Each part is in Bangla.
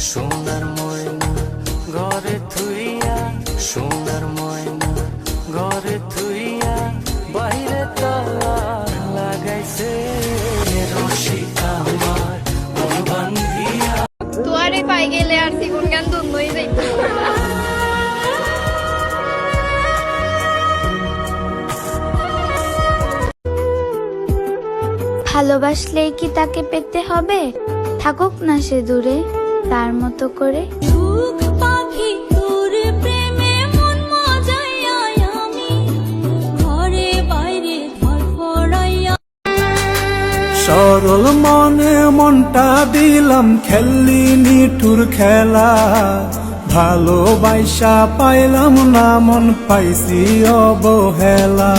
সোনার ময়না ঘরে থুইয়া, সোনার ময়না ঘরে থুইয়া, বাইরে তালা লাগাইছে রশি আমার মন বান্ধিয়া। তুয়ারে পাই গেলে আর জীবন গান ধন্যই যাইত। ভালোবাসলেই কি তাকে পেতে হবে? থাকুক না সে দূরে তার মতো করে। সরল মনে মনটা দিলাম, খেললি নিঠুর খেলা। ভালোবাসা পাইলাম না, মন পাইছি অবহেলা।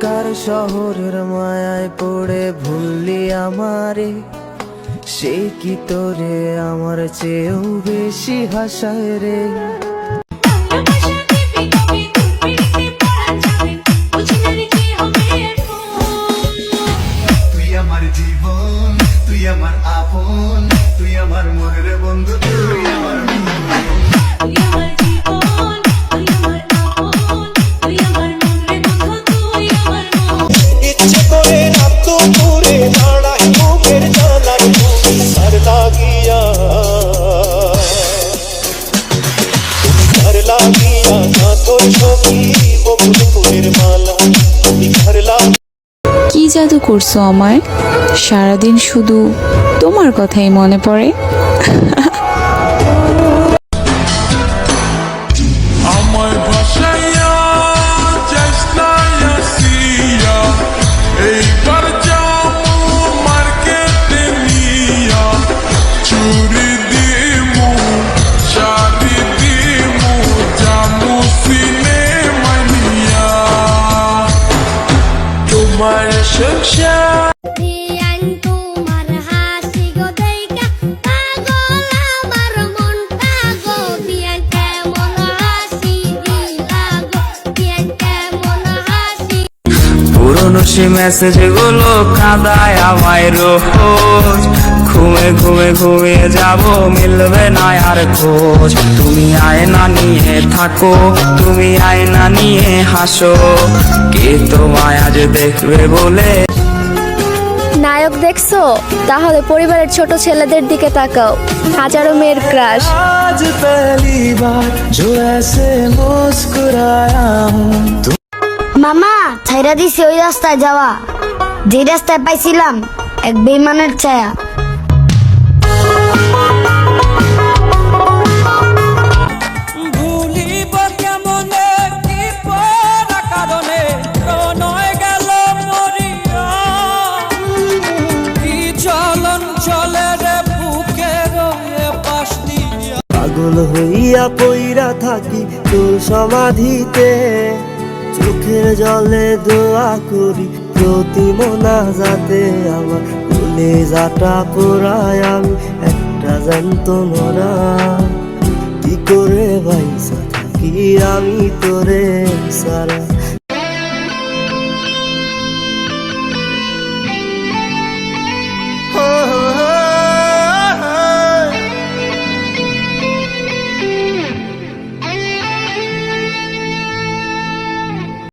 কার শহরের মায়ায় পড়ে ভুললি আমারে, সে কি তোরে আমার চেয়েও বেশি হাসায় রে। তুই আমার জীবন, তুই আমার আপন, তুই আমার মনের বন্ধু, তুই আমার ইচ্ছে করে নামতো পুরে দাঁড়াই মুখের জানার তার লাগিয়া, তার লাগিয়া না তোর ছবি বকুল ফুলের মালা ঘর লাগ। কি জাদু করছো আমায়, সারাদিন শুধু তোমার কথাই মনে পড়ে। আমায় ভাসাইয়া যাস না আসিয়া, এইবার যাবো মার্কেটে নিয়া। চুরি দিমু শাড়ি দিমু, যামু সিনেমা নিয়া। তোমার সংসার পুরনো সে মেসেজ গুলো কাঁদায় আমায় রোজ। ঘুমে ঘুমে ঘুমিয়ে যাব, মিলবে না আর খোঁজ। তুমি আয়না নিয়ে থাকো, তুমি আয়না নিয়ে হাসো, কে তোমায় আজ দেখবে বলে। নায়ক দেখছো? তাহলে পরিবারের ছোট ছেলেদের দিকে তাকাও, হাজারো মেয়ের ক্রাশ। আজ পহলি বার जो ऐसे मुस्कुराया हूं। মামা ছাইরা দিছি ওই রাস্তায় যাওয়া, যে রাস্তায় পাইছিলাম এক বেইমানের ছায়া। ভুলিব কেমনে কি পরা কারণে প্রণয় গেল মরিয়া। কি চলন চলে রে বুকের পাশ দিয়া। পাগল হইয়া পইরা থাকি তোর সমাধিতে, চোখের জলে দোয়া করি প্রতি মোনাজাতে। আমার ভুলে যাটা পোড়ায় আমি একটা যন্ত্রণা, কি করে ভাইসা থাকি আমি তোরে সারা।